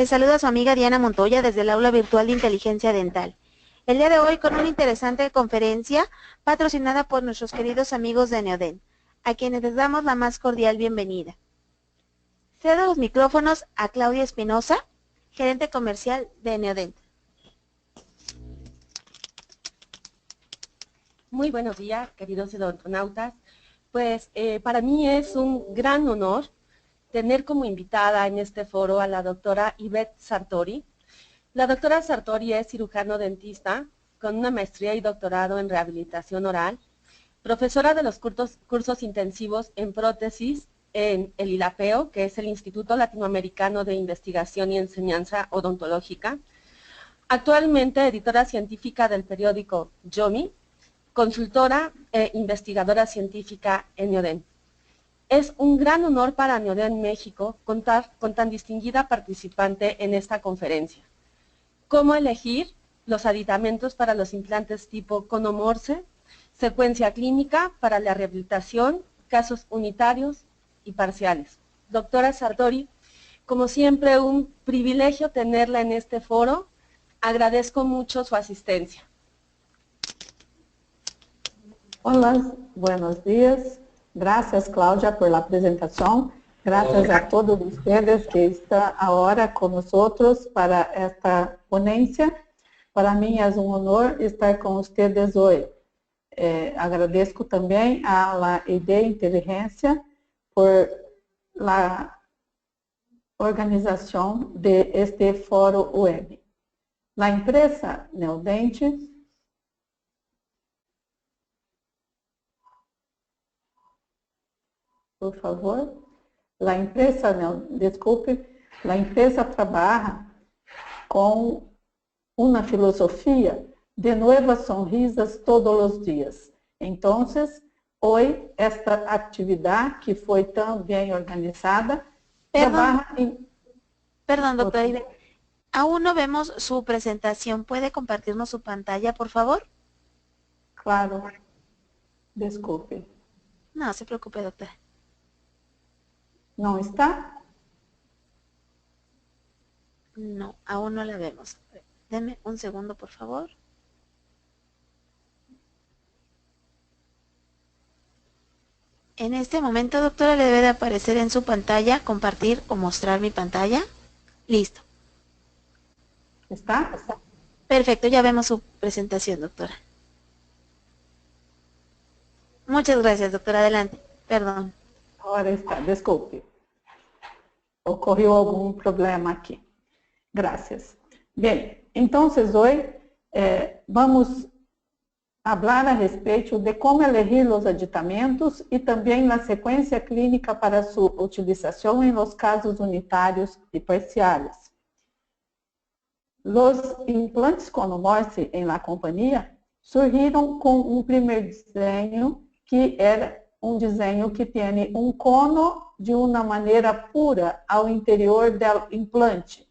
Les saluda su amiga Diana Montoya desde el aula virtual de inteligencia dental. El día de hoy con una interesante conferencia patrocinada por nuestros queridos amigos de Neodent, a quienes les damos la más cordial bienvenida. Cedo los micrófonos a Claudia Espinosa, gerente comercial de Neodent. Muy buenos días, queridos odontonautas. Pues para mí es un gran honor tener como invitada en este foro a la doctora Ivette Sartori. La doctora Sartori es cirujano dentista con una maestría y doctorado en rehabilitación oral, profesora de los cursos intensivos en prótesis en el ILAPEO, que es el Instituto Latinoamericano de Investigación y Enseñanza Odontológica, actualmente editora científica del periódico Yomi, consultora e investigadora científica en Neodent. Es un gran honor para Neodent México contar con tan distinguida participante en esta conferencia. ¿Cómo elegir los aditamentos para los implantes tipo cono Morse? Secuencia clínica para la rehabilitación, casos unitarios y parciales. Doctora Sartori, como siempre un privilegio tenerla en este foro. Agradezco mucho su asistencia. Hola, buenos días. Gracias, Cláudia, por la presentación. Gracias a todos ustedes que están ahora con nosotros para esta ponencia. Para mí es un honor estar con ustedes hoy. Agradezco también a la ID Inteligencia por la organización de este foro web. La empresa Neodent por favor. La empresa, não, desculpe, a empresa trabalha com uma filosofia de novas sonrisas todos os dias. Então, hoje, esta atividade que foi tão bem organizada, trabaja em... Perdón, doctora Ivette. Aún no vemos su presentación. ¿Puede compartirnos su pantalla, por favor? Claro. Desculpe. No se preocupe, doctora. ¿No está? No, aún no la vemos. Deme un segundo, por favor. En este momento, doctora, le debe de aparecer en su pantalla, compartir o mostrar mi pantalla. Listo. ¿Está? Perfecto, ya vemos su presentación, doctora. Muchas gracias, doctora. Adelante. Perdón. Ahora está, desculpe. Ocorreu algum problema aqui. Graças. Bem, então hoje vamos falar a respeito de como elegir os aditamentos e também a sequência clínica para sua utilização em los casos unitários e parciais. Os implantes cono Morse em la companhia surgiram com um primeiro desenho que era um desenho que tem um cono de uma maneira pura ao interior do implante.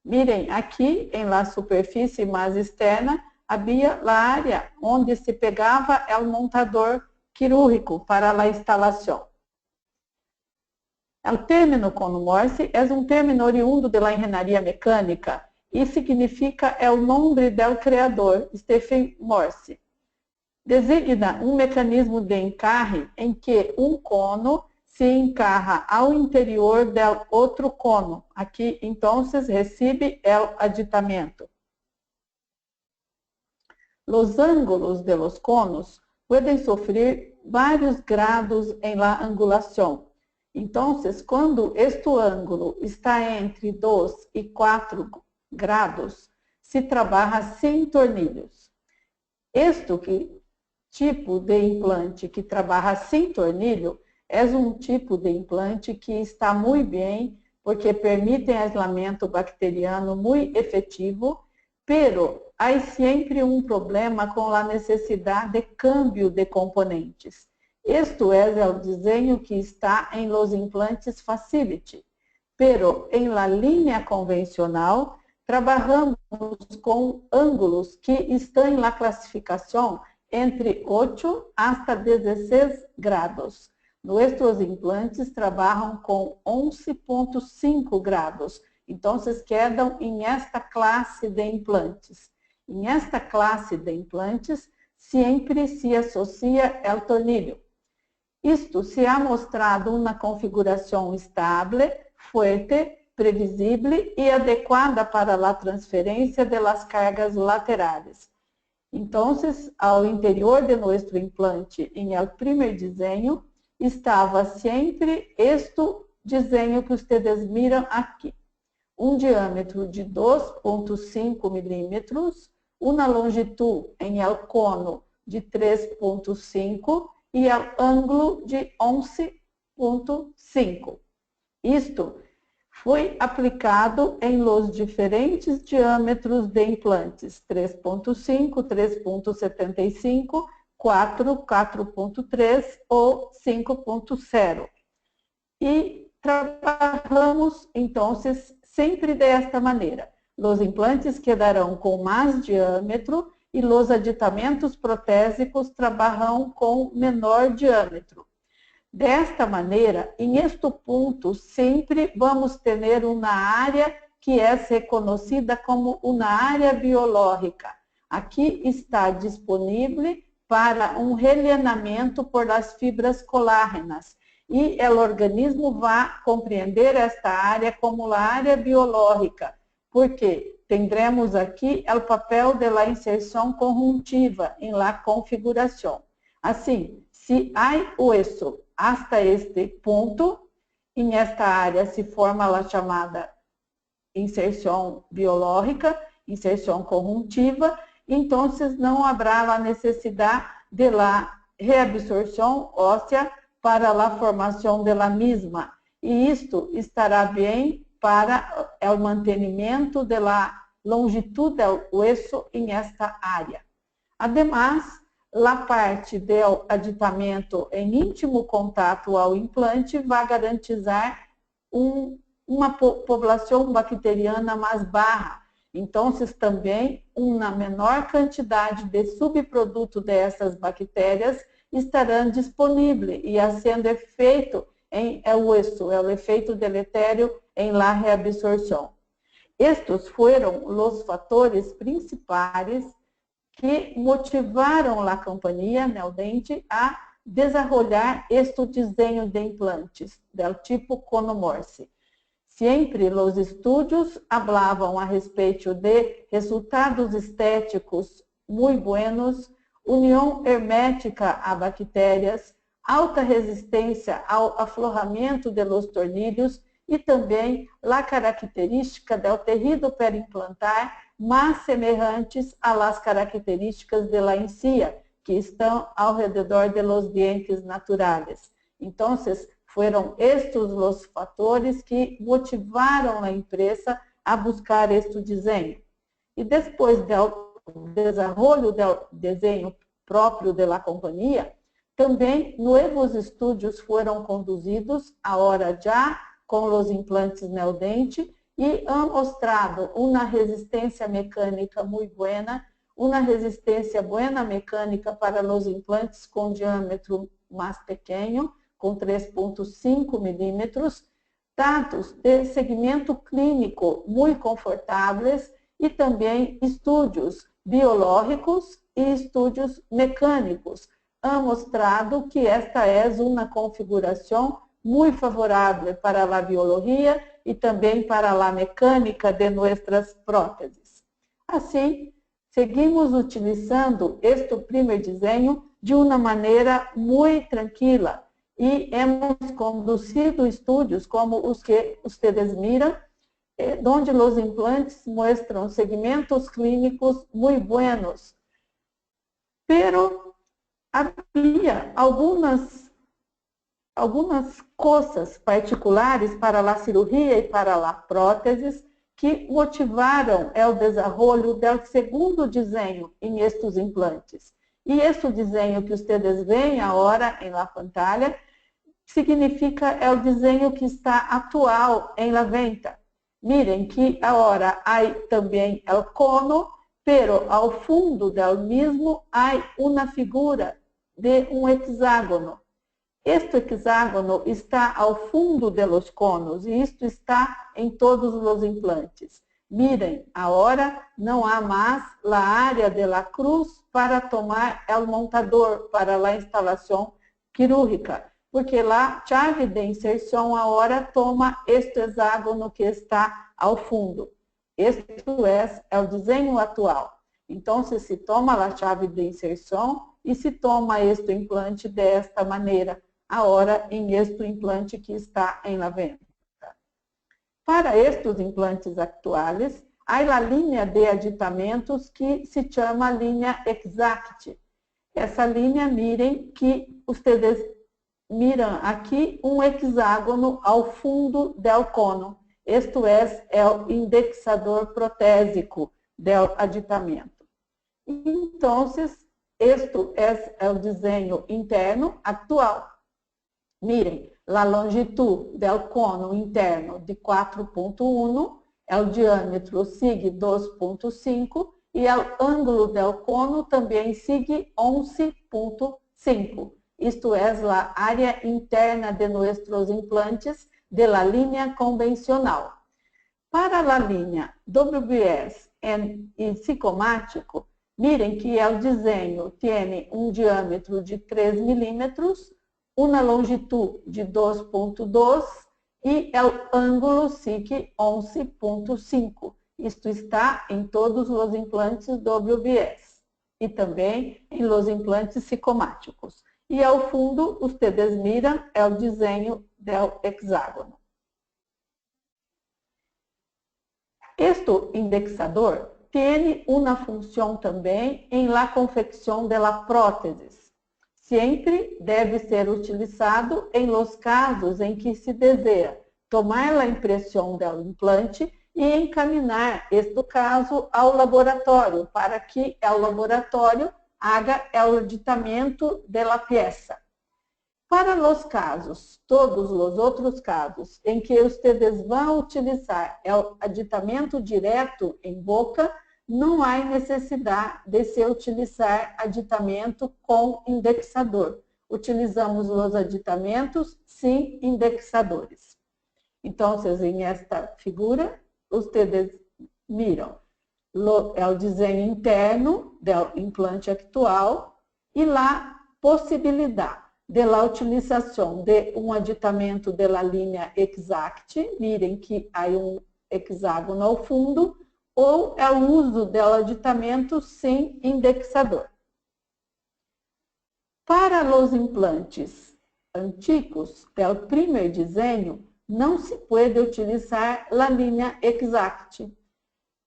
Mirem, aqui em la superfície mais externa havia a área onde se pegava o montador quirúrgico para a instalação. O término cono Morse é um término oriundo da engenharia mecânica e significa o nome do criador, Stephen Morse. Designa um mecanismo de encarre em que um cono se encarra ao interior do outro cono. Aqui, então, recebe o aditamento. Os ângulos de los conos podem sofrer vários grados em la angulação. Então, quando este ângulo está entre 2 e 4 grados, se trabalha sem tornilhos. Tipo de implante que trabalha sem tornilho é um tipo de implante que está muito bem, porque permite aislamento bacteriano muito efetivo, pero há sempre um problema com a necessidade de câmbio de componentes. Este é o desenho que está em los implantes Facility, pero em la linha convencional, trabalhamos com ângulos que estão na classificação entre 8 hasta 16 grados. Nossos implantes trabalham com 11,5 grados Então, quedam em esta classe de implantes. Em esta classe de implantes, sempre se associa ao tornillo. Isto se ha mostrado uma configuração estável, forte, previsível e adequada para a transferência das cargas laterais. Então, ao interior de nosso implante, em el primeiro desenho, estava sempre este desenho que vocês miram aqui. Um diâmetro de 2,5 milímetros, uma longitude em el cono de 3,5 e o ângulo de 11,5. Isto foi aplicado em los diferentes diâmetros de implantes, 3,5, 3,75, 4, 4,3 ou 5,0. E trabalhamos, então, sempre desta maneira. Os implantes quedarão com mais diâmetro e os aditamentos protésicos trabalharão com menor diâmetro. Desta maneira, em este ponto, sempre vamos ter uma área que é reconhecida como uma área biológica. Aqui está disponível para um rellenamento por as fibras colágenas. E o organismo vai compreender esta área como a área biológica, porque tendremos aqui o papel da inserção conjuntiva em la configuração. Assim, se há hueso hasta este ponto, em esta área se forma a chamada inserção biológica, inserção conjuntiva, então não haverá a necessidade de la reabsorção óssea para a formação da mesma. E isto estará bem para o mantenimento da longitude do hueso em esta área. Ademais, a parte do aditamento em íntimo contato ao implante vai garantizar uma população bacteriana mais baixa. Então, também uma menor quantidade de subproduto dessas bactérias estarão disponíveis e sendo efeito em o hueso, é o efeito deletério em la reabsorção. Estes foram os fatores principais que motivaram a companhia Neodent a desenvolver este desenho de implantes do tipo Cono Morse. Sempre os estudos falavam a respeito de resultados estéticos muito buenos, união hermética a bactérias, alta resistência ao afloramento de los tornillos e também a característica do tecido perimplantar mais semelhantes a las características de la encía, que estão ao redor de los dientes naturais. Então, foram estes os fatores que motivaram a empresa a buscar este desenho. E depois do desenvolvimento do desenho próprio da companhia, também novos estudos foram conduzidos, agora já com os implantes Neodent, e han mostrado uma resistência mecânica muito boa, uma resistência buena mecânica para os implantes com diâmetro mais pequeno, com 3,5 milímetros, dados de segmento clínico muito confortáveis e também estudos biológicos e estudos mecânicos. Han mostrado que esta é uma configuração muito favorável para a biologia e também para a mecânica de nossas próteses. Assim, seguimos utilizando este primeiro desenho de uma maneira muito tranquila e hemos conduzido estudos como os que vocês miram, onde os implantes mostram segmentos clínicos muito buenos. Pero havia algumas coisas particulares para a cirurgia e para a próteses que motivaram o desenvolvimento do segundo desenho em estes implantes. E este desenho que vocês veem agora em la pantalla significa o desenho que está atual em la venta. Miren que agora há também o cono, pero ao fundo do mesmo há uma figura de um hexágono. Este hexágono está ao fundo de los conos e isto está em todos os implantes. Miren, agora não há mais a área de la cruz para tomar o montador para a instalação quirúrgica, porque a chave de inserção agora toma este hexágono que está ao fundo. Este é o desenho atual. Então, se toma a chave de inserção e se toma este implante desta maneira, agora em este implante que está em la venta. Para estes implantes atuais, há a linha de aditamentos que se chama linha Exact. Essa linha, mirem que vocês miram aqui um hexágono ao fundo do cono. Este é o indexador protésico do aditamento. Então, este é o desenho interno atual. Mirem, a longitude do cono interno de 4.1, o diâmetro sigue 2.5 e o ângulo do cono também sigue 11.5. Isto é a área interna de nossos implantes de la linha convencional. Para a linha WBS e psicomático, mirem que o desenho tem um diâmetro de 3 milímetros, uma longitude de 2.2 e o ângulo sigue 11.5. Isto está em todos os implantes WBS e também em los implantes psicomáticos. E ao fundo, vocês miram o desenho do hexágono. Este indexador tem uma função também em la confecção de la prótesis. Sempre deve ser utilizado em los casos em que se deseja tomar a impressão do implante e encaminhar este caso ao laboratório, para que o laboratório haga o aditamento da peça. Para os casos, todos os outros casos, em que vocês vão utilizar o aditamento direto em boca, não há necessidade de se utilizar aditamento com indexador. Utilizamos os aditamentos sem indexadores. Então, em esta figura, vocês miram o desenho interno do implante actual e a possibilidade da utilização de um aditamento da linha Exact, mirem que há um hexágono ao fundo, ou é o uso do aditamento sem indexador. Para os implantes antigos, do primeiro desenho, não se pode utilizar a linha Exact.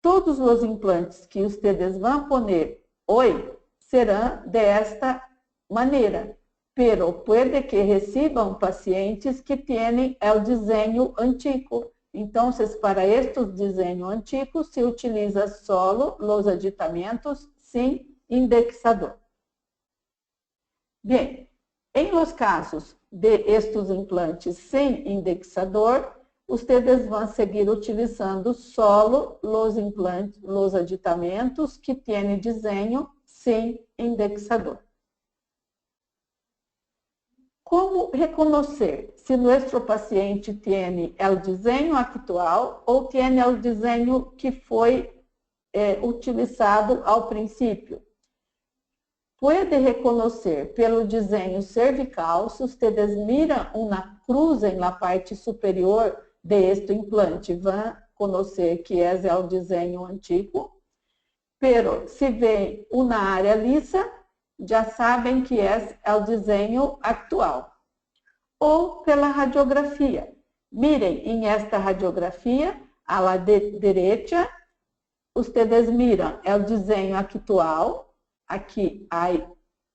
Todos os implantes que vocês vão poner hoje serão desta maneira, pero puede que recebam pacientes que têm o desenho antigo. Então, para estes desenhos antigos, se utiliza só os aditamentos sem indexador. Bem, em los casos de estes implantes sem indexador, vocês vão seguir utilizando só os implantes, os aditamentos que têm desenho sem indexador. Como reconhecer se nosso paciente tem o desenho atual ou tem o desenho que foi utilizado ao princípio? Pode reconhecer pelo desenho cervical, se vocês miram uma cruz na parte superior deste implante, vão conhecer que é o desenho antigo. Pero se vê uma área lisa, já sabem que é o desenho atual. Ou pela radiografia. Mirem em esta radiografia, à la direita, vocês miram o desenho atual. Aqui há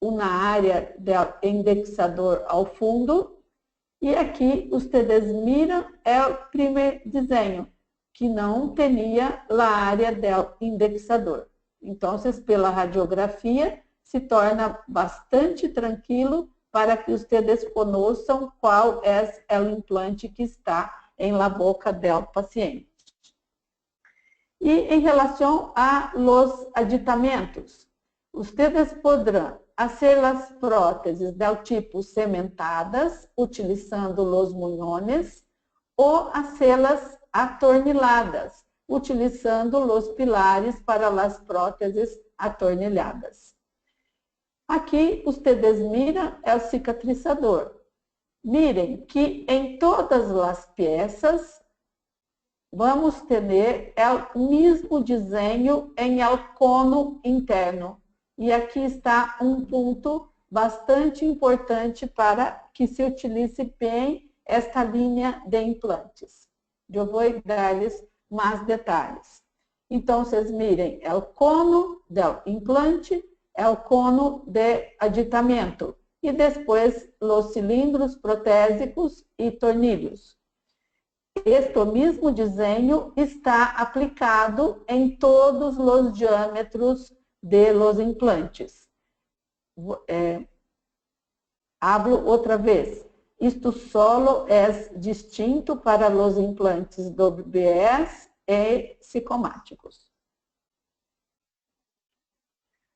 uma área de indexador ao fundo. E aqui vocês miram o primeiro desenho, que não tinha a área do indexador. Então, pela radiografia, se torna bastante tranquilo para que vocês conheçam qual é o implante que está em la boca do paciente. E em relação a los aditamentos, vocês poderão hacer las próteses del tipo cementadas, utilizando los muñones, ou hacerlas atorniladas, utilizando los pilares para las próteses atornilhadas. Aqui, ustedes miram, é o cicatrizador. Miren que em todas as peças vamos ter o mesmo desenho em el cono interno. E aqui está um ponto bastante importante para que se utilize bem esta linha de implantes. Eu vou dar-lhes mais detalhes. Então, vocês mirem, é o cono do implante, é o cono de aditamento e depois os cilindros protésicos e tornilhos. Este mesmo desenho está aplicado em todos os diâmetros de los implantes. Hablo outra vez. Isto solo é distinto para os implantes WBS e psicomáticos.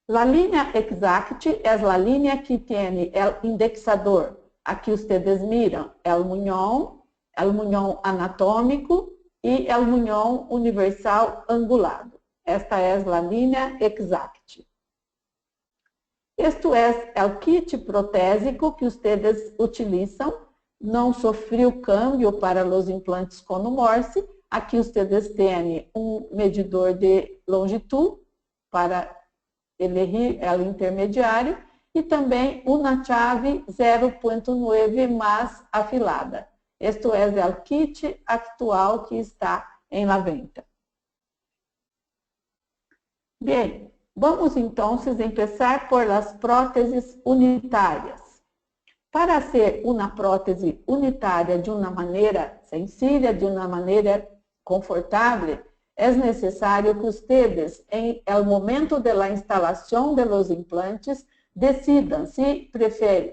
A linha Exact é a linha que tem o indexador. Aqui vocês miram, o munhão anatômico e o munhão universal angulado. Esta é a linha Exact. Este é o kit protésico que vocês utilizam. Não sofreu câmbio para os implantes Cono Morse. Aqui vocês têm um medidor de longitude para elegir o intermediário e também uma chave 0.9 mais afilada. Este é o kit atual que está em la venta. Bem, vamos então começar por as próteses unitárias. Para ser uma prótese unitária de uma maneira sencilla, de uma maneira confortável, é necessário que vocês, em el momento de la instalação de los implantes, decidam se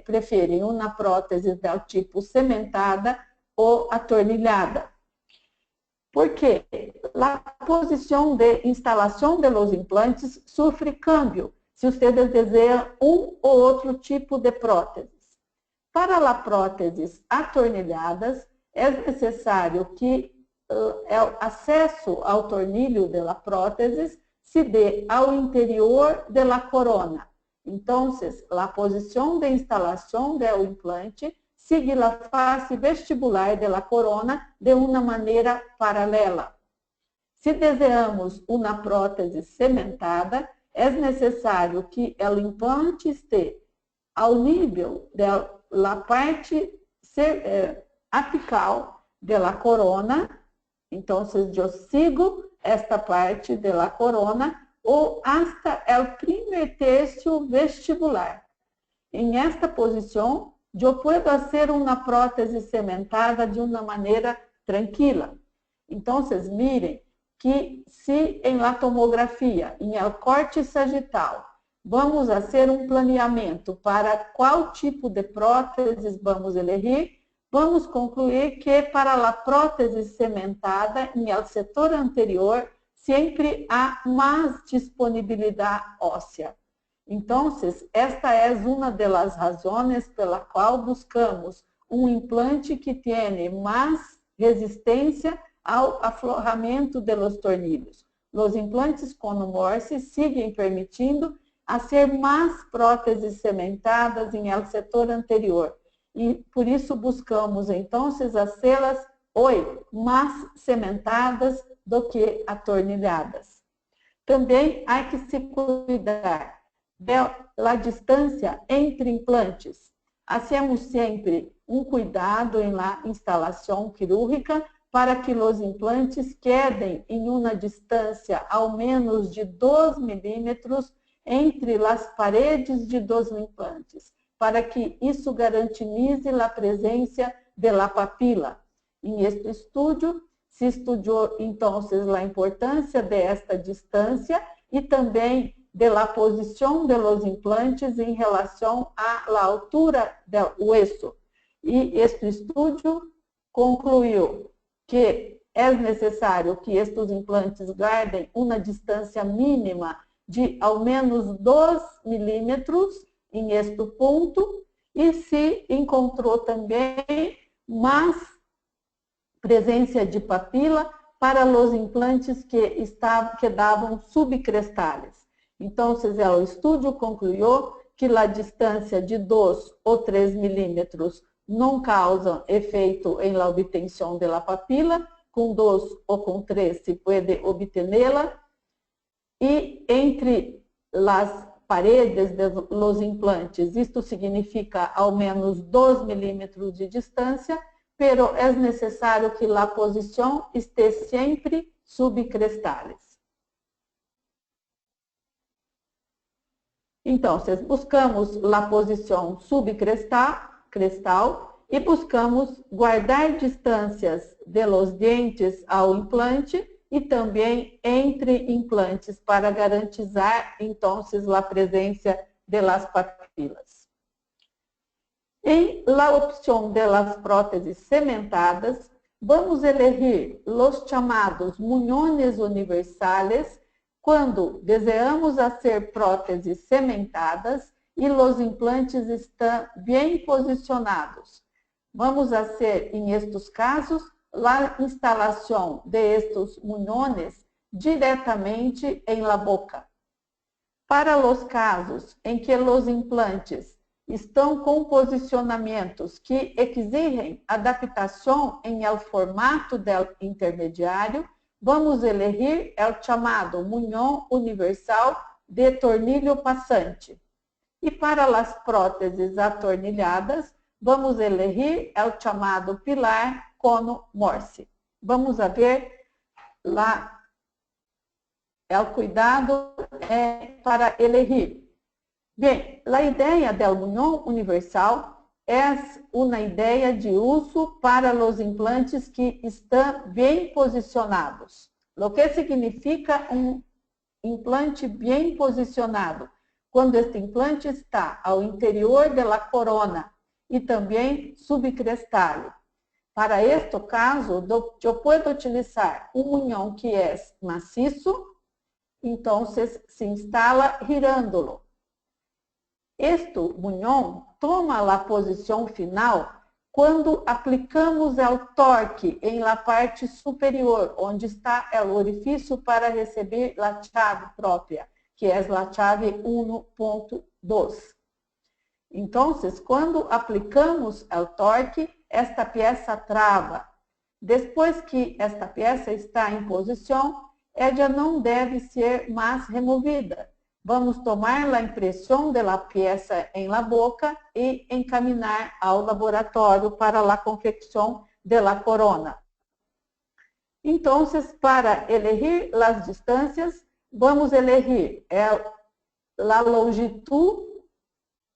preferem uma prótese do tipo cementada ou atornilhada. Porque a posição de instalação de los implantes sofre câmbio, se vocês desejam um ou outro tipo de próteses. Para as próteses atornilhadas, é necessário que o acesso ao tornilho da prótese se dê ao interior da corona. Então, a posição de instalação do implante sigue a face vestibular da corona de uma maneira paralela. Se desejamos uma prótese cementada, é necessário que o implante esteja ao nível da parte apical da corona. Então, eu sigo esta parte da corona ou hasta o primeiro terço vestibular. Em esta posição, eu posso fazer uma prótese cementada de uma maneira tranquila. Então, vocês mirem que se em la tomografia, em el corte sagital, vamos fazer um planeamento para qual tipo de próteses vamos elegir, vamos concluir que para a prótese cementada, em el setor anterior, sempre há mais disponibilidade óssea. Então, esta é uma das razões pela qual buscamos um implante que tenha mais resistência ao afloramento de los tornillos. Os implantes Cono Morse seguem permitindo fazer mais próteses cementadas em el setor anterior. E por isso buscamos, então, fazê-las mais cementadas do que atornilhadas. Também há que se cuidar da distância entre implantes. Hacemos sempre um cuidado em la instalação quirúrgica para que os implantes quedem em uma distância ao menos de 2 milímetros entre as paredes de dos implantes, para que isso garantize a presença da papila. Em este estudo, se estudou, então, a importância desta distância e também da posição dos implantes em relação à altura do hueso. E este estudo concluiu que é necessário que estes implantes guardem uma distância mínima de ao menos 2 milímetros em este ponto e se encontrou também mais presença de papila para os implantes que davam subcrestales. Então, o estudo concluiu que a distância de 2 ou 3 milímetros não causa efeito em la obtenção de la papila, com 2 ou com 3 se pode obtê-la, e entre as paredes dos implantes, isto significa ao menos 2 milímetros de distância, pero é necessário que a posição esteja sempre subcrestales. Então, buscamos a posição subcrestal e buscamos guardar distâncias de los dentes ao implante e também entre implantes para garantizar, então, a presença de las papilas. Em la opção de las próteses cementadas, vamos elegir os chamados muñones universales quando desejamos fazer próteses cementadas e os implantes estão bem posicionados. Vamos fazer, em estes casos, a instalação de estes muñones diretamente em la boca. Para os casos em que os implantes estão com posicionamentos que exigem adaptação em el formato del intermediário, vamos elegir o chamado muñón universal de tornillo passante. E para as próteses atornilhadas, vamos elegir o chamado pilar cono Morse. Vamos ver lá o cuidado para elegir. Bem, a ideia do muñón universal é uma ideia de uso para os implantes que estão bem posicionados. O que significa um implante bem posicionado? Quando este implante está ao interior da corona e também subcrestal. Para este caso, eu posso utilizar um muñón que é maciço, então se instala girándolo. Este muñón toma a posição final quando aplicamos o torque em la parte superior, onde está o orifício para receber a chave própria, que é a chave 1.2. Então, quando aplicamos o torque, esta peça trava. Depois que esta peça está em posição, ela não deve ser mais removida. Vamos tomar a impressão da peça em la boca e encaminhar ao laboratório para a confecção da corona. Então, para elegir as distâncias, vamos elegir a longitud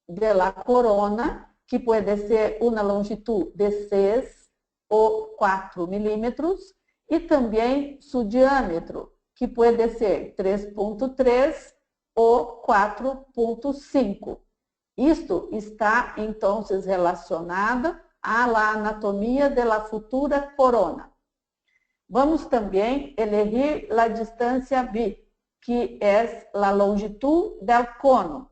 da corona, que pode ser uma longitud de 6 ou 4 milímetros, e também seu diâmetro, que pode ser 3.3 ou 4.5. Isto está, então, relacionado à anatomia da futura corona. Vamos também elegir a distância B, que é a longitud do cono.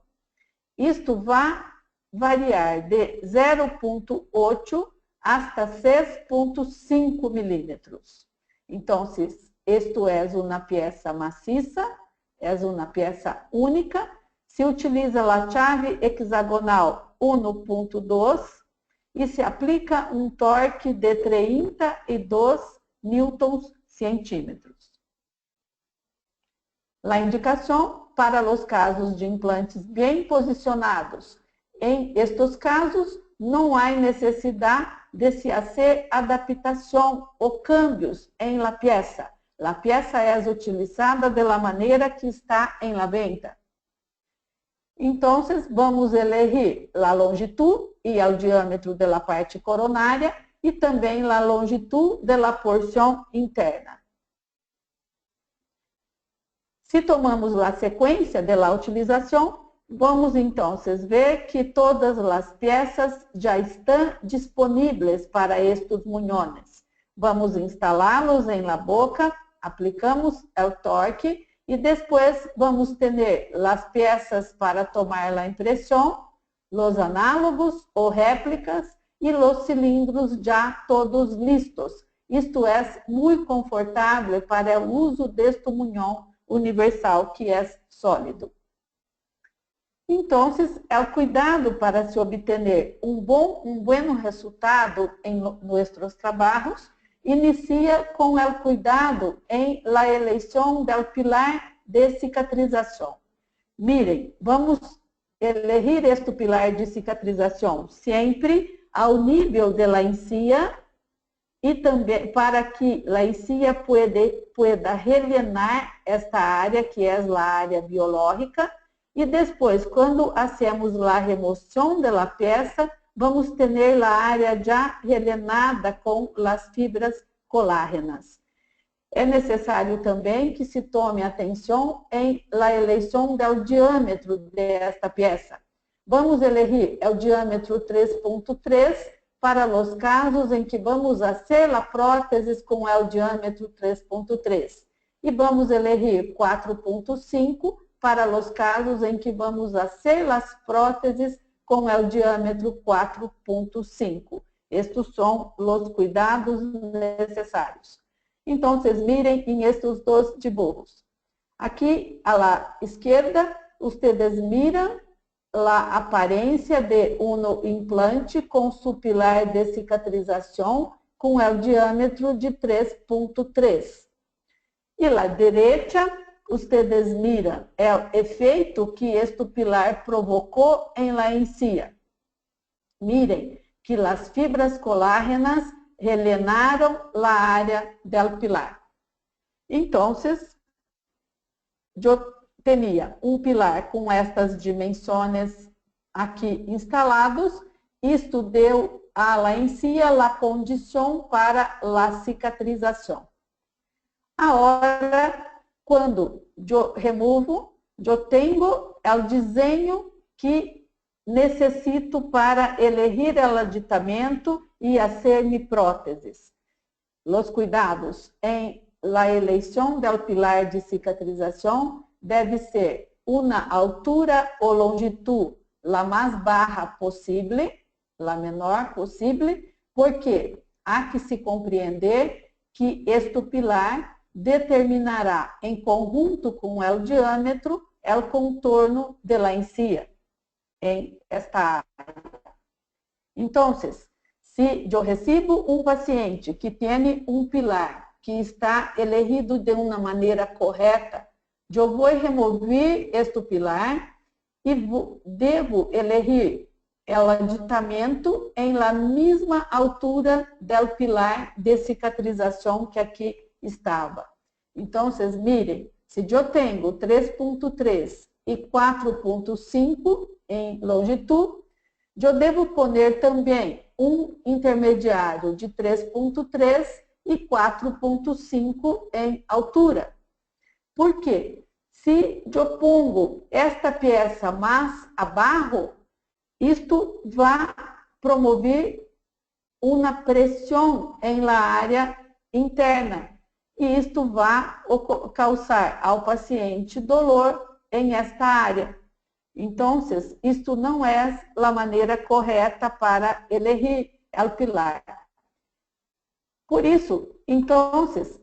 Isto vai variar de 0.8 hasta 6.5 milímetros. Então, isto é uma peça maciça, é uma peça única, se utiliza a chave hexagonal 1.2 e se aplica um torque de 32 newtons centímetros. A indicação para os casos de implantes bem posicionados. Em estes casos, não há necessidade de se fazer adaptação ou cambios em la peça. A peça é utilizada da maneira que está em la venta. Então, vamos elegir a longitud e o diâmetro da parte coronária e também a longitud da porção interna. Se tomamos a sequência da utilização, vamos então ver que todas as peças já estão disponíveis para estes muñones. Vamos instalá-los em la boca, aplicamos o torque e depois vamos ter as peças para tomar a impressão los análogos ou réplicas e los cilindros já todos listos. Isto é muito confortável para o uso deste munhão universal que é sólido. Então, é o cuidado para se obter um bom resultado em nossos trabalhos. Inicia com o cuidado em la eleição do pilar de cicatrização. Miren, vamos elegir este pilar de cicatrização sempre ao nível de la encía e também para que la encía pueda rellenar esta área que é a área biológica. E depois, quando hacemos a remoção da peça, vamos ter a área já rellenada com as fibras colágenas. É necessário também que se tome atenção em la eleição do diâmetro desta peça. Vamos elegir o diâmetro 3.3 para os casos em que vamos fazer a prótese com o diâmetro 3.3. E vamos elegir 4.5 para os casos em que vamos fazer as próteses com o diâmetro 4.5. Estes são os cuidados necessários. Então, vocês mirem em estes dois dibujos. Aqui, à esquerda, vocês miram a aparência de um implante com seu pilar de cicatrização com o diâmetro de 3.3. E à direita, vocês miram o efeito que este pilar provocou em la encía. Mirem que as fibras colágenas rellenaram a área do pilar. Então, eu tinha um pilar com estas dimensões aqui instalados. Isto deu a la encía a condição para a cicatrização. Agora, quando eu removo, eu tenho o desenho que necessito para elegir o aditamento e fazer-me próteses. Os cuidados em la eleição do pilar de cicatrização deve ser uma altura ou longitud la mais baixa possível, la menor possível, porque há que se compreender que este pilar determinará, em conjunto com o diâmetro, o contorno de la encía em esta área. Então, se eu recebo um paciente que tem um pilar que está elegido de uma maneira correta, eu vou remover este pilar e devo elegir o aditamento em la mesma altura do pilar de cicatrização que aqui estava. Então, vocês mirem, se eu tenho 3.3 e 4.5 em longitude, eu devo poner também um intermediário de 3.3 e 4.5 em altura. Por quê? Se eu pongo esta peça mais abaixo, isto vai promover uma pressão em la área interna. E isto vai causar ao paciente dolor em esta área. Então, isto não é a maneira correta para elegir o pilar. Por isso, então,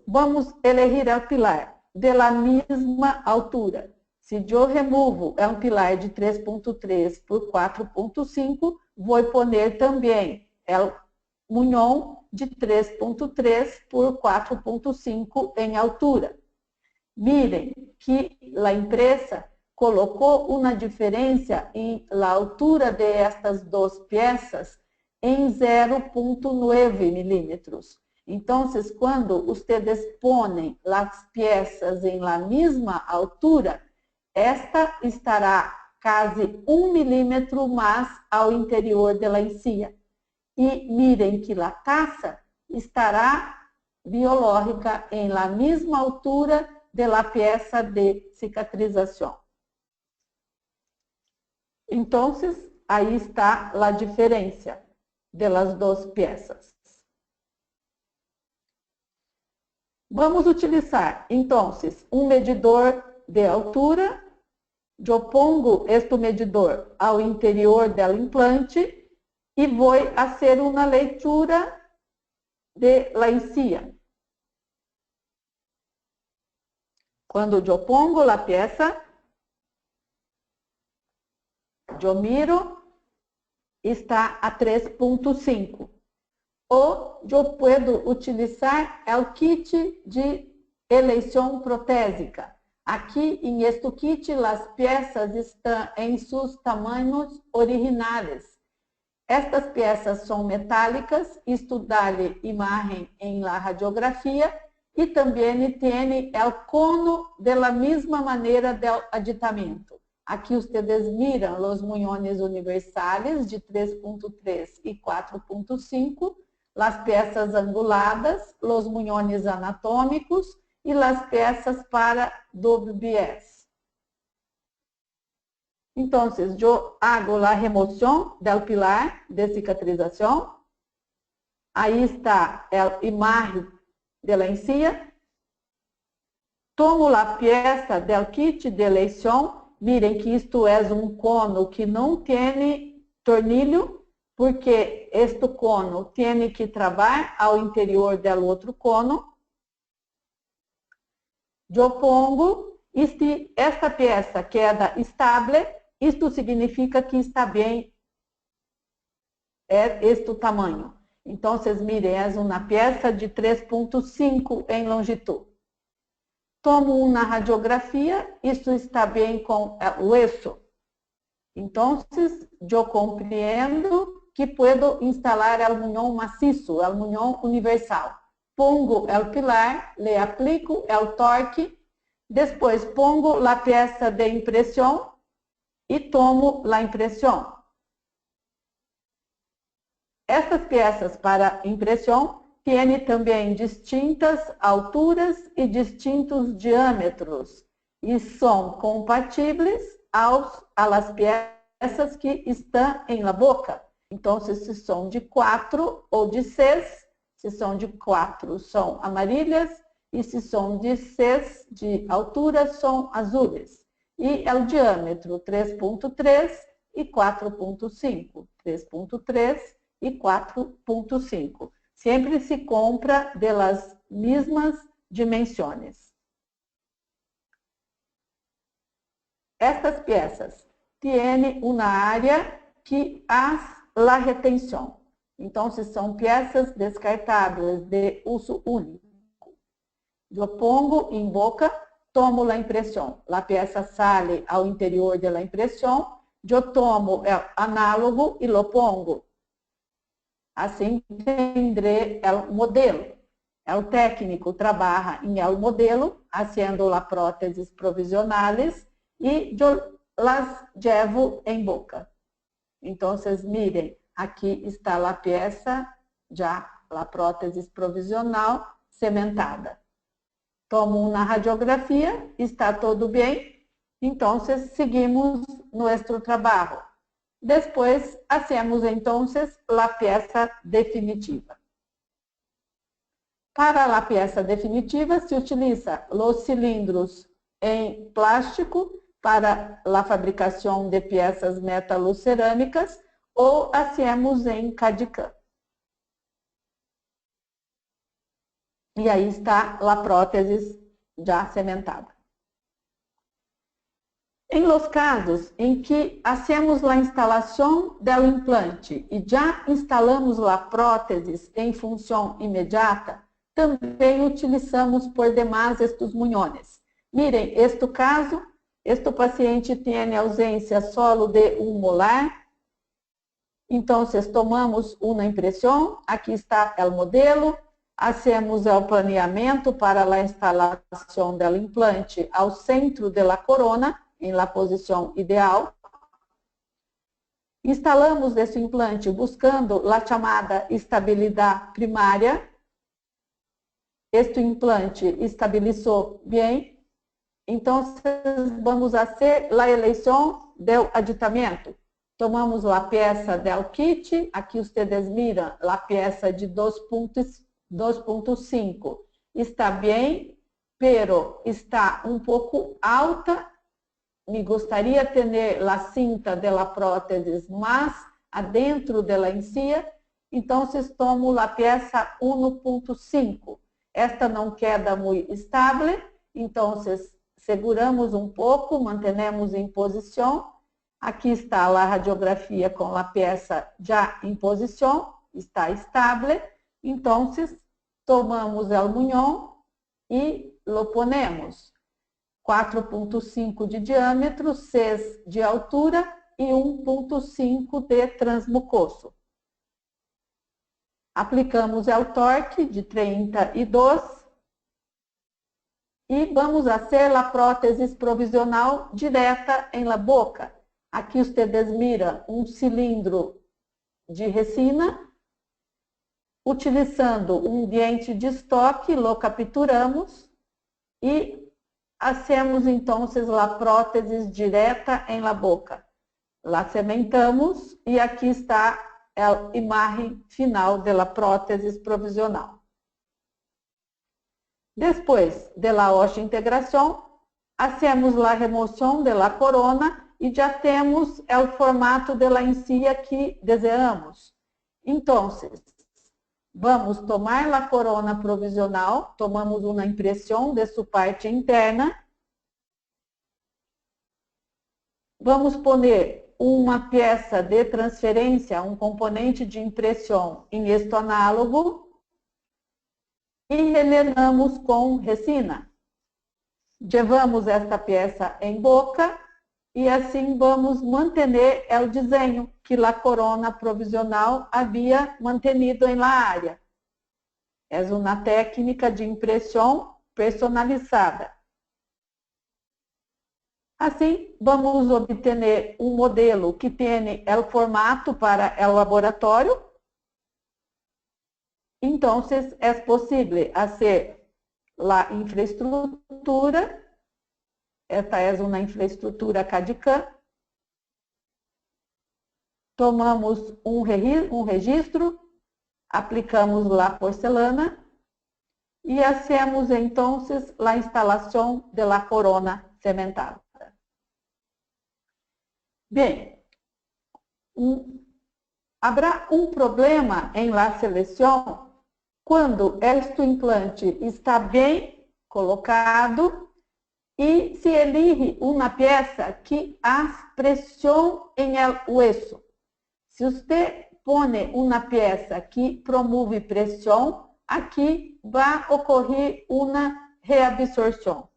vamos elegir o pilar de la mesma altura. Se eu removo um pilar de 3.3 por 4.5, vou poner também o munhão de 3.3 por 4.5 em altura. Mirem que a empresa colocou uma diferença em la altura de estas duas peças em 0.9 milímetros. Então, quando vocês põem as peças em la mesma altura, esta estará quase 1 milímetro mais ao interior da encía. E mirem que a taça estará biológica em la mesma altura da peça de cicatrização. Então, aí está a diferença das duas peças. Vamos utilizar, então, um medidor de altura eu pongo este medidor ao interior do implante e vou fazer uma leitura de la encía. Quando eu pongo a peça, eu miro, está a 3.5. Ou eu posso utilizar o kit de eleição protésica. Aqui, em este kit, as peças estão em seus tamanhos originais. Estas peças são metálicas, isto dá-lhe imagem em la radiografia e também tem o cono da mesma maneira do aditamento. Aqui vocês miram os muñones universales de 3.3 e 4.5, as peças anguladas, os muñones anatômicos e as peças para WBS. Então, eu hago a remoção do pilar de cicatrização. Aí está a imagem da encía. Tomo a peça do kit de eleição. Miren que isto é um cono que não tem tornilho, porque este cono tem que trabalhar ao interior do outro cono. Eu pongo, esta peça queda estável, isto significa que está bem, é este o tamanho. Então, vocês mirem, é uma peça de 3.5 em longitude. Tomo uma radiografia, isso está bem com o eixo. Então, eu compreendo que posso instalar o muñón maciço, o muñón universal. Pongo o pilar, le aplico o torque, depois pongo a peça de impressão e tomo a impressão. Estas peças para impressão têm também distintas alturas e distintos diâmetros e são compatíveis às peças que estão em la boca. Então, se são de 4 ou de 6, se são de 4 são amarelas e se são de 6 de altura são azuis. E o diâmetro 3.3 e 4.5, 3.3 e 4.5. Sempre se compra das mesmas dimensões. Estas peças têm uma área que faz a retenção. Então, são peças descartáveis de uso único. Eu pongo em boca, tomo a impressão. A peça sai ao interior da impressão, eu tomo o análogo e lo pongo. Assim, tendré o modelo. O técnico trabalha em el modelo, haciendo las próteses provisionales e eu las llevo em boca. Então, miren, aqui está a peça, já a prótese provisional cementada. Tomo uma radiografia, está tudo bem, então seguimos nosso trabalho. Depois, hacemos então a peça definitiva. Para a peça definitiva, se utiliza os cilindros em plástico para a fabricação de peças metalocerâmicas ou hacemos em CAD/CAM. E aí está a prótese já cimentada. Em los casos em que hacemos a instalação do implante e já instalamos a prótese em função imediata, também utilizamos por demais estes muñones. Miren, este caso, este paciente tem ausência solo de um molar. Então, tomamos uma impressão, aqui está o modelo, hacemos o planeamento para a instalação do implante ao centro da corona, em la posição ideal. Instalamos esse implante buscando a chamada estabilidade primária. Este implante estabilizou bem. Então, vamos fazer a eleição do aditamento. Tomamos a peça do kit, aqui vocês miram a peça de 2.5. Está bem, pero está um pouco alta me gustaría ter a cinta da prótese mais adentro dela encía, então tomo a peça 1.5. Esta não queda muito estável, então seguramos um pouco, mantenemos em posição. Aqui está a radiografia com a peça já em posição, está estável. Então, tomamos o munhão e lo ponemos. 4.5 de diâmetro, 6 de altura e 1.5 de transmucoso. Aplicamos o torque de 32 e vamos fazer a prótese provisional direta em la boca. Aqui ustedes miram um cilindro de resina. Utilizando um diente de estoque, lo capturamos e hacemos então a prótese direta em la boca. La cementamos e aqui está a imagem final da prótese provisional. Depois da osseointegração, hacemos a remoção da corona e já temos o formato da encía que desejamos. Então, vamos tomar a corona provisional, tomamos uma impressão de sua parte interna. Vamos poner uma peça de transferência, um componente de impressão em estoanálogo e rellenamos com resina. Levamos esta peça em boca e assim vamos manter o desenho que a corona provisional havia mantenido em la área. É uma técnica de impressão personalizada. Assim, vamos obter um modelo que tem o formato para o laboratório. Então, é possível fazer a infraestrutura. Esta é uma infraestrutura CAD/CAM. Tomamos um registro, aplicamos a porcelana e hacemos então a instalação da corona cementada. Bem, haverá um problema em la seleção quando este implante está bem colocado e se elige uma peça que há pressão em el hueso. Se você põe uma peça que promove pressão, aqui vai ocorrer uma reabsorção.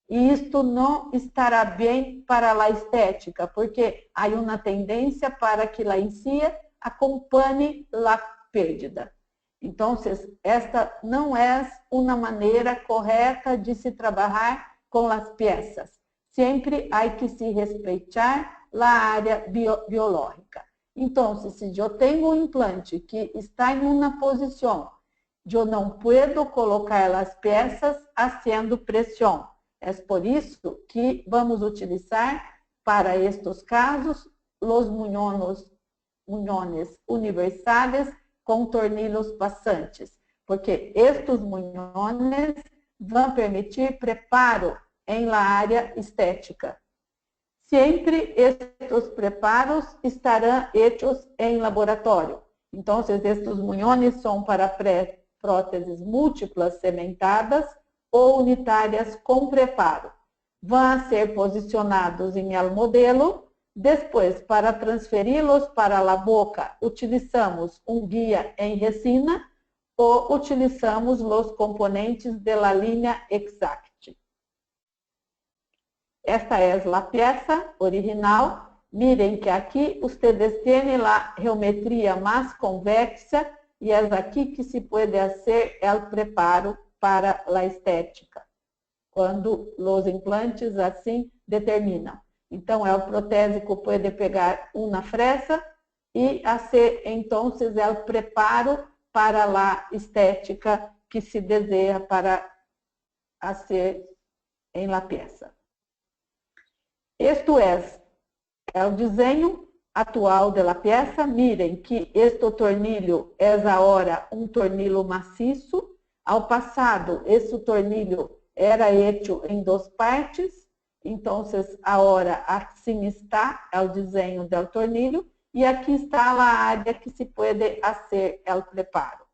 E isto não estará bem para a estética, porque há uma tendência para que a encía acompanhe a perda. Então, esta não é uma maneira correta de se trabalhar com as peças. Sempre há que se respeitar a área biológica. Então, se eu tenho um implante que está em uma posição, eu não posso colocar as peças fazendo pressão. É por isso que vamos utilizar, para estes casos, os munhões universais com tornillos passantes, porque estes munhões vão permitir preparo em la área estética. Sempre estes preparos estarão hechos em laboratório. Então, estes munhões são para próteses múltiplas cementadas ou unitárias com preparo. Vão ser posicionados em el modelo. Depois, para transferi-los para a boca, utilizamos um guia em resina ou utilizamos os componentes da linha Exact. Esta é a peça original. Miren que aqui ustedes têm a geometria mais convexa e é aqui que se pode fazer o preparo para a estética, quando os implantes assim determinam. Então, o protésico pode pegar uma fresa e fazer, então, o preparo para a estética que se deseja para fazer em la peça. Este é o desenho atual da peça. Miren que este tornillo é agora um tornillo maciço. Ao passado, esse tornillo era hecho em duas partes. Então, agora assim está o desenho do tornilho e aqui está a área que se pode fazer o preparo.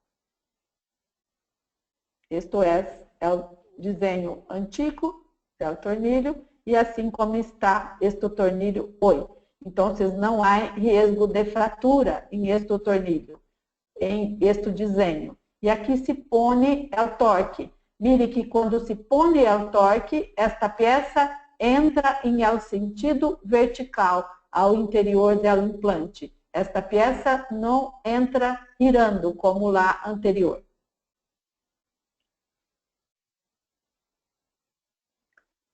Isto é o desenho antigo do tornilho e assim como está este tornilho hoje. Então, não há risco de fratura em este tornilho, em este desenho. E aqui se põe o torque. Mire que quando se põe o torque, esta peça entra em el sentido vertical ao interior do implante. Esta peça não entra girando como lá anterior.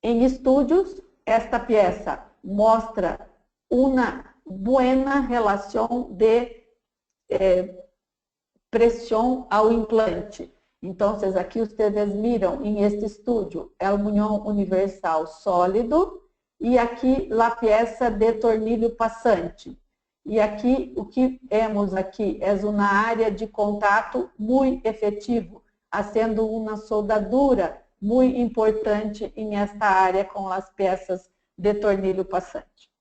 Em estudos, esta peça mostra uma boa relação de pressão ao implante. Então, aqui vocês miram em este estudo é o união universal sólido e aqui a peça de tornilho passante. E aqui o que vemos aqui é uma área de contato muito efetivo, sendo uma soldadura muito importante em esta área com as peças de tornilho passante.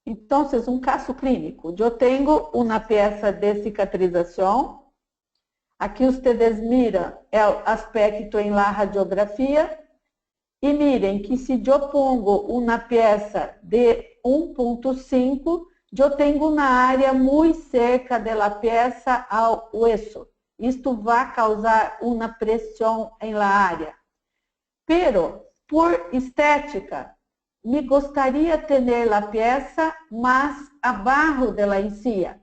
Então, um caso clínico. Eu tenho uma peça de cicatrização. Aqui vocês miram o aspecto em la radiografia e mirem que se eu pongo uma peça de 1.5, eu tenho uma área muito cerca da peça ao hueso. Isto vai causar uma pressão em la área. Pero, por estética, me gostaria de ter a peça mais abaixo da encía.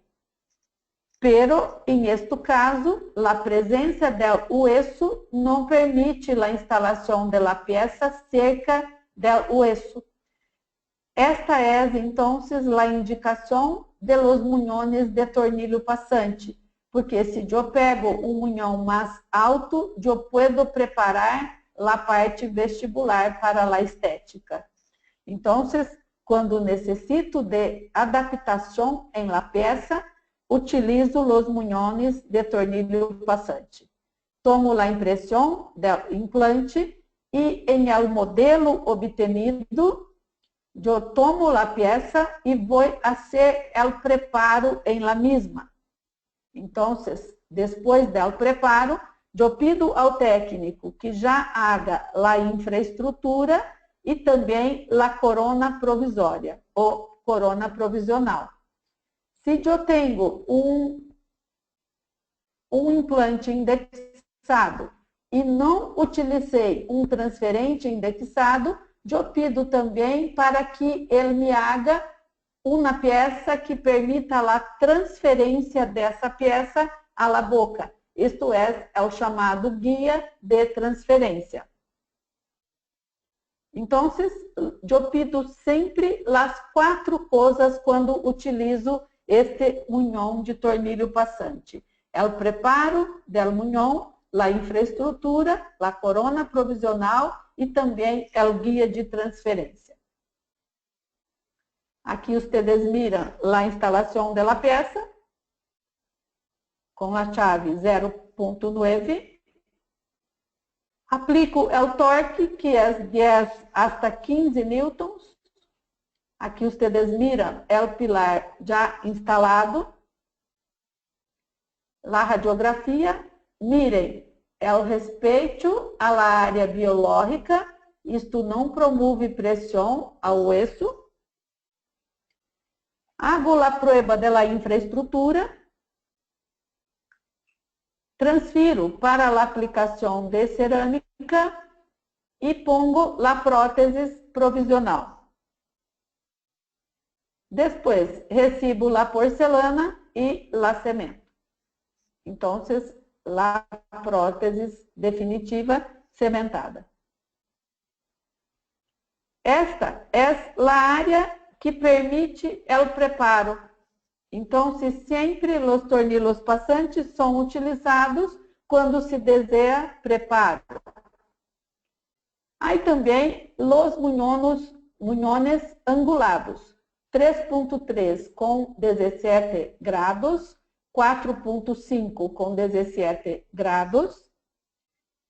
Pero, em este caso, a presença do hueso não permite a instalação da peça cerca do hueso. Esta é, então, a indicação de los muñones de tornillo passante, porque se eu pego um munhão mais alto, eu posso preparar a parte vestibular para a estética. Então, quando necessito de adaptação em la peça, utilizo os muñones de tornillo passante. Tomo a impressão do implante e em el modelo obtenido, eu tomo a peça e vou fazer o preparo em la misma. Então, depois do preparo, eu pido ao técnico que já haga a infraestrutura e também a corona provisória ou corona provisional. Se eu tenho um implante indexado e não utilizei um transferente indexado, eu pido também para que ele me haga uma peça que permita a transferência dessa peça à boca. Isto é o chamado guia de transferência. Então, eu pido sempre as 4 coisas quando utilizo este munhão de tornillo passante. É o preparo do munhão, a infraestrutura, a corona provisional e também é o guia de transferência. Aqui vocês miram a instalação da peça com a chave 0.9. Aplico o torque, que é 10 hasta 15 newtons. Aqui vocês miram o pilar já instalado. A radiografia, mirem, é o respeito à área biológica, isto não promove pressão ao hueso. Hago a prueba da infraestrutura. Transfiro para a aplicação de cerâmica e pongo a prótese provisional. Depois, recibo a porcelana e a cemento. Então, a prótese definitiva cimentada. Esta é a área que permite o preparo. Então, sempre os tornillos passantes são utilizados quando se deseja preparo. Aí também os muñones angulados. 3.3 com 17 graus, 4.5 com 17 graus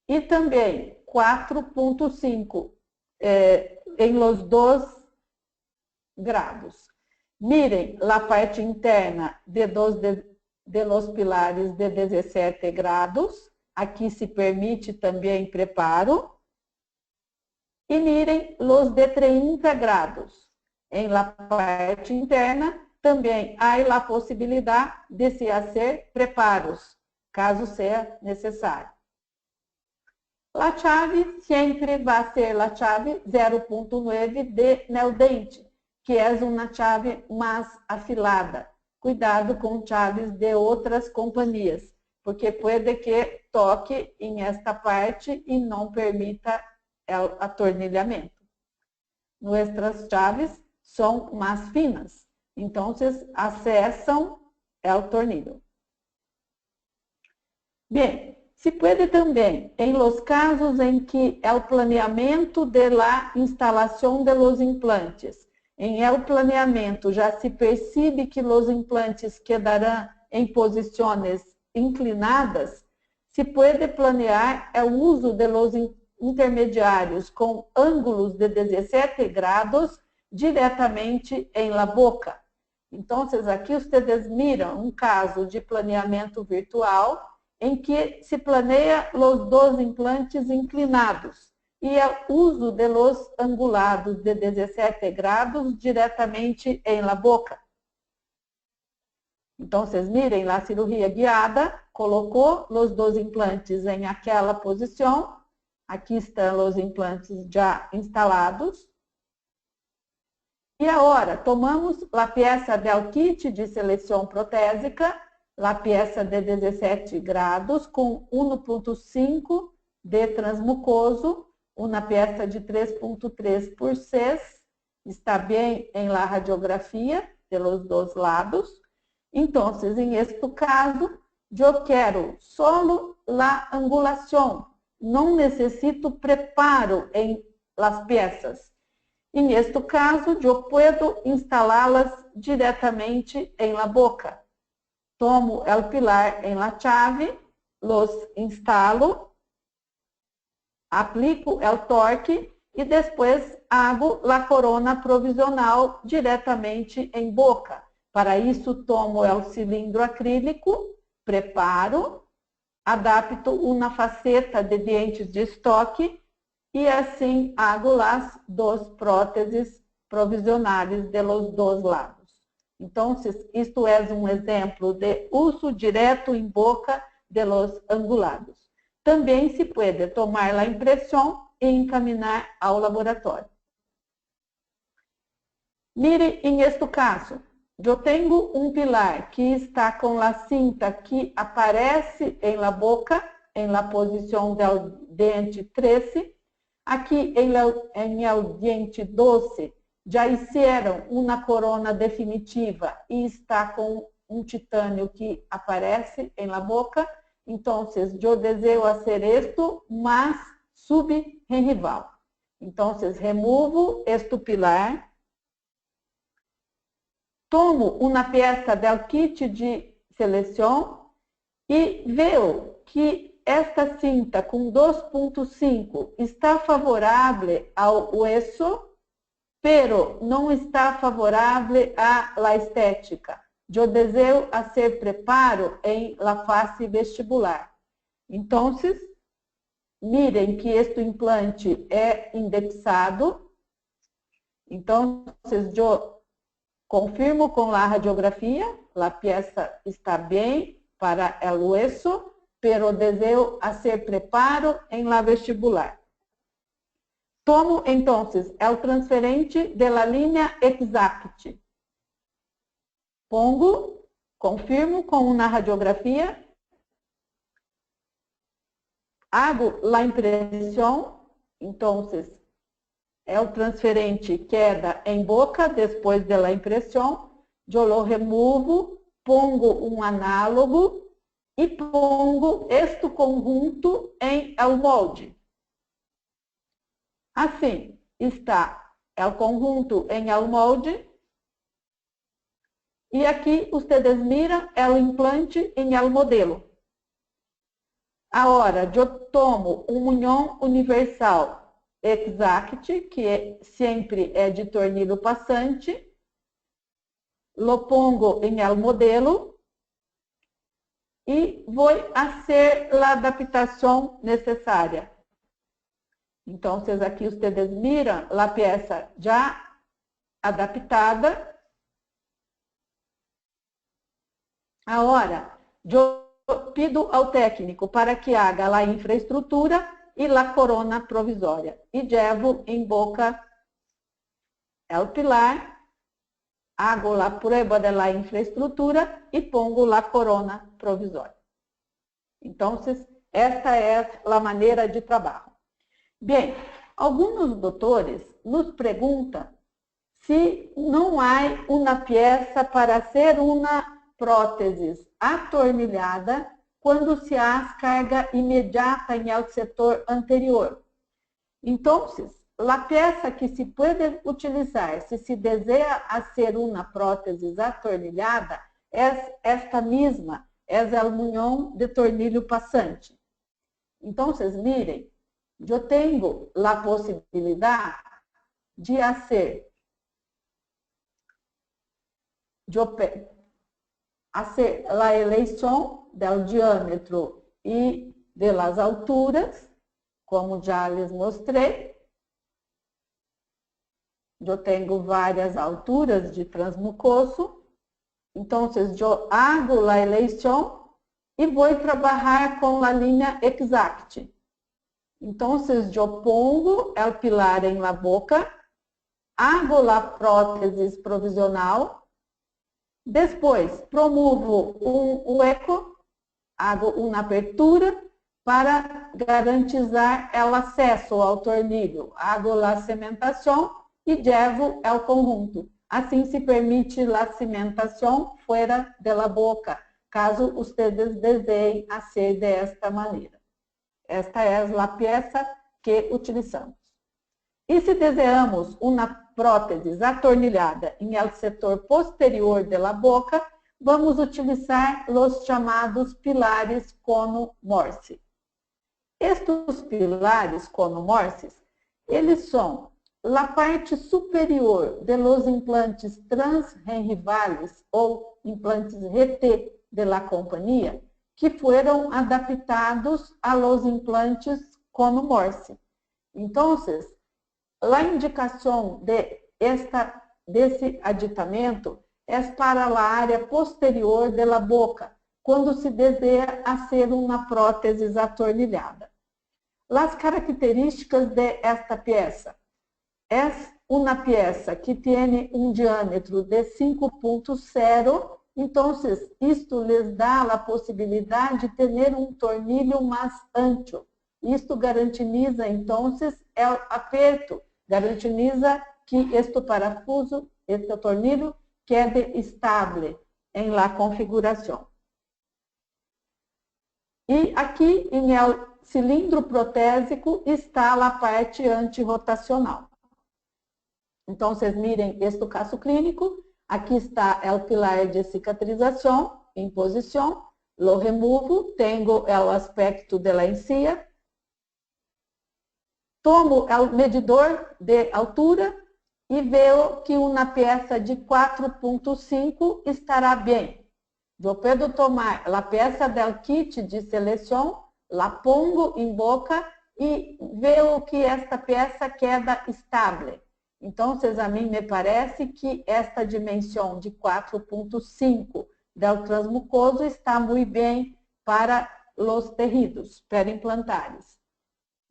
e também 4.5 en los 2 grados. Miren la parte interna de los pilares de 17 grados. Aqui se permite também preparo. E miren los de 30 grados. En la parte interna também há a possibilidade de se fazer preparos, caso seja necessário. A chave sempre vai ser a chave 0.9 de Neodente, que é uma chave mais afilada. Cuidado com chaves de outras companhias, porque pode que toque em esta parte e não permita o atornilhamento. Nossas chaves são mais finas, então acessam o tornillo. Bem, se pode também, em los casos em que o planeamento de la instalação de los implantes, em el planeamento já se percebe que os implantes quedarão em posições inclinadas, se pode planear o uso de los intermediários com ângulos de 17 grados diretamente em la boca. Então, aqui vocês miram um caso de planeamento virtual em que se planeia os 2 implantes inclinados e o uso de los angulados de 17 grados diretamente em la boca. Então, vocês mirem, a cirurgia guiada colocou os 2 implantes em aquela posição. Aqui estão os implantes já instalados. E agora, tomamos a peça del kit de seleção protésica, a peça de 17 grados, com 1.5 de transmucoso, uma peça de 3.3 por 6, está bem em la radiografia, pelos 2 lados. Então, em este caso, eu quero solo a angulação, não necessito preparo em las peças. E neste caso, eu posso instalá-las diretamente em la boca. Tomo o pilar em la chave, los instalo, aplico o torque e depois hago a corona provisional diretamente em boca. Para isso, tomo o cilindro acrílico, preparo, adapto uma faceta de dientes de estoque e assim hago as 2 próteses provisionais de los 2 lados. Então, isto é um exemplo de uso direto em boca de los angulados. Também se pode tomar a impressão e encaminhar ao laboratório. Mire, em este caso, eu tenho um pilar que está com a cinta que aparece em la boca, em la posição do dente 13. Aqui em el diente 12, já fizeram uma corona definitiva e está com um titânio que aparece em la boca. Então, eu desejo fazer isto, mas subrenrival. Então, removo este pilar, tomo uma peça do kit de seleção e vejo que esta cinta com 2.5 está favorável ao hueso, pero não está favorável à estética. Eu desejo fazer preparo em la face vestibular. Então, mirem que este implante é indexado. Então, eu confirmo com a radiografia, a peça está bem para o hueso, pero desejo fazer preparo em la vestibular. Tomo, então, o transferente de la linha Exact. Pongo, confirmo com uma radiografia, hago a impressão, então, o transferente queda em boca depois da impressão, eu lo removo, pongo um análogo e pongo este conjunto em el molde. Assim, está o conjunto em el molde. E aqui, vocês miram o implante em el modelo. Agora, eu tomo um união universal exact, que sempre é de tornillo passante. Lo pongo en el modelo y voy a hacer la adaptación necesaria. Entonces, aquí ustedes miran la pieza ya adaptada. Ahora, yo pido ao técnico para que haga a infraestrutura e a corona provisória. E llevo em boca o pilar, hago a prueba de la infraestrutura e pongo a corona provisória. Então, esta é a maneira de trabalho. Bem, alguns doutores nos perguntam se não há uma peça para ser uma prótese atornilhada quando se há carga imediata em el setor anterior. Então, a peça que se pode utilizar se se deseja ser uma prótese atornilhada é esta mesma, é o munhão de tornillo passante. Então, mirem, eu tenho a possibilidade de fazer a eleição do diâmetro e das alturas, como já lhes mostrei. Eu tenho várias alturas de transmucoso. Então, eu hago a eleição e vou trabalhar com a linha exact. Então, eu pongo o pilar em la boca, hago a prótese provisional. Depois, promovo um eco, hago uma abertura para garantizar o acesso ao tornillo. Hago a cimentação e levo o conjunto. Assim se permite a cimentação fora da boca, caso ustedes desejem fazer desta maneira. Esta é a peça que utilizamos. E se desejamos uma prótese atornilhada em el setor posterior da boca, vamos utilizar os chamados pilares cono-morse. Estes pilares cono-morses, eles são a parte superior de los implantes transgenrivales ou implantes RT de la companhia, que foram adaptados a los implantes cono-morse. Então, a indicação desse aditamento é para a área posterior da boca, quando se deseja ser uma prótese atornilhada. As características de esta peça. É uma peça que tem um diâmetro de 5.0, então isto lhes dá a possibilidade de ter um tornillo mais ancho. Isto garantiza, então, o aperto, garantiza que este parafuso, este tornillo, quede estável em la configuração. E aqui, em el cilindro protésico, está a parte antirrotacional. Então, vocês mirem este caso clínico. Aqui está o pilar de cicatrização em posição. Lo removo, tenho o aspecto de la encía. Tomo o medidor de altura e vejo que uma peça de 4.5 estará bem. Eu posso tomar a peça do kit de seleção, la pongo em boca e vejo que esta peça queda estável. Então, a mim me parece que esta dimensão de 4.5 do transmucoso está muito bem para os tecidos perimplantares.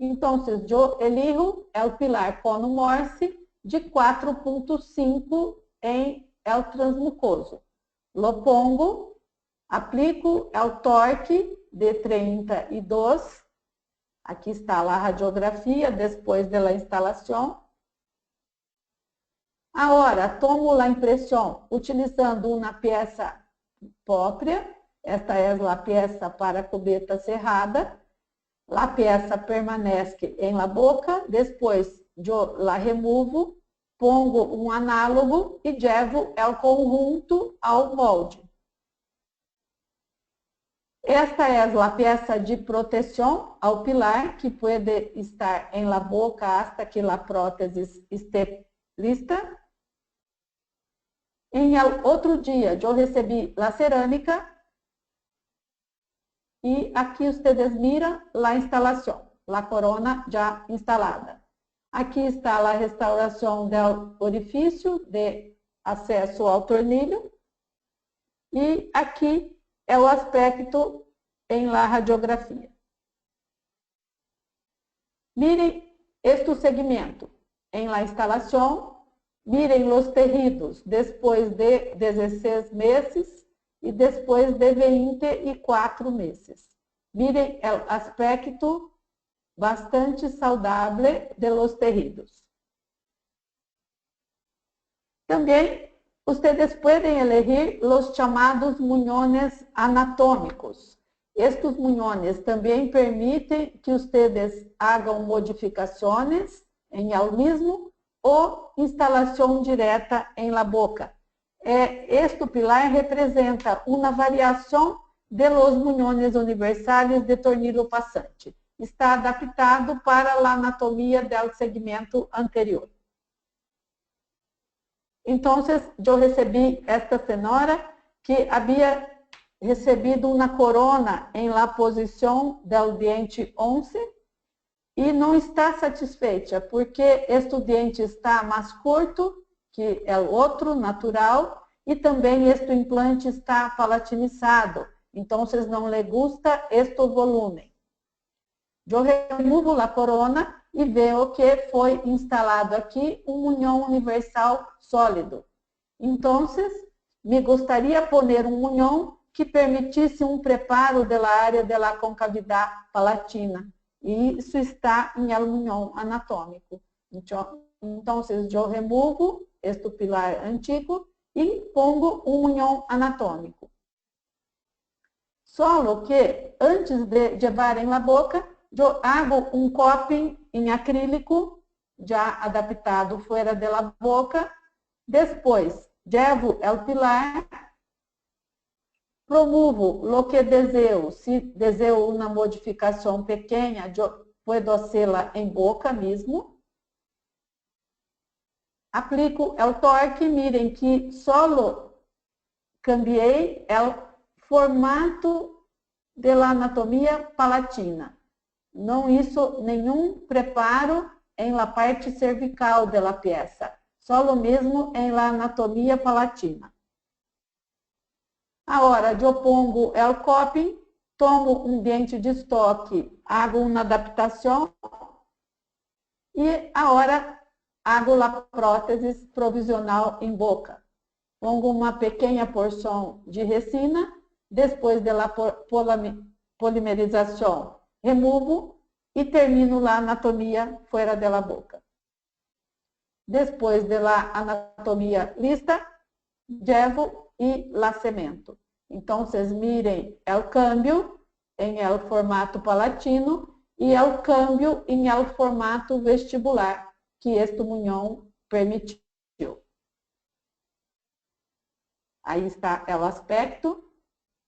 Então, eu elijo o pilar cono-morse de 4.5 em el transmucoso. Lo pongo, aplico o torque de 32. Aqui está a radiografia depois da instalação. Agora, tomo a impressão utilizando uma peça própria. Esta é a peça para cubeta cerrada. A peça permanece em la boca, depois eu la removo, pongo um análogo e levo o conjunto ao molde. Esta é a peça de proteção ao pilar, que pode estar em la boca hasta que la prótese esté lista. Em outro dia, eu recebi a cerâmica e aqui vocês miram a instalação, a corona já instalada. Aqui está a restauração do orifício de acesso ao tornilho e aqui é o aspecto em la radiografia. Mirem este segmento em la instalação, mirem os tecidos depois de 16 meses e depois de 24 meses. Mirem o aspecto bastante saudável de los tecidos. Também, vocês podem elegir os chamados muñones anatômicos. Estes muñones também permitem que vocês hagam modificações em el mismo ou instalação direta em la boca. Este pilar representa uma variação de los muñones universales de tornillo passante. Está adaptado para a anatomia do segmento anterior. Então, eu recebi esta senhora que havia recebido uma corona em la posição do diente 11 e não está satisfeita, porque este diente está mais curto que o outro, natural, e também este implante está palatinizado. Então, não lhe gusta este volume. Eu removo a corona e vejo que foi instalado aqui um muñón universal sólido. Então, me gostaria pôr um muñón que permitisse um preparo da área da concavidade palatina. E isso está em el muñón anatômico. Então, eu removo este pilar antigo e pongo um muñón anatômico. Só que, antes de levar em la boca, eu hago um coping em acrílico, já adaptado fora da boca. Depois, levo o pilar, promovo o que desejo. Se desejo uma modificação pequena, eu posso fazê-la em boca mesmo. Aplico o torque, mirem que só cambiei o formato da anatomia palatina. Não hizo nenhum preparo em la parte cervical da peça, só mesmo em la anatomia palatina. Agora, eu pongo o coping, tomo um dente de estoque, hago uma adaptação e agora hago a prótese provisional em boca. Pongo uma pequena porção de resina, depois da polimerização, removo e termino a anatomia fora da boca. Depois da anatomia lista, levo e la cemento. Então, vocês mirem o câmbio em el formato palatino e o câmbio em el formato vestibular que este muñón permitiu. Aí está o aspecto.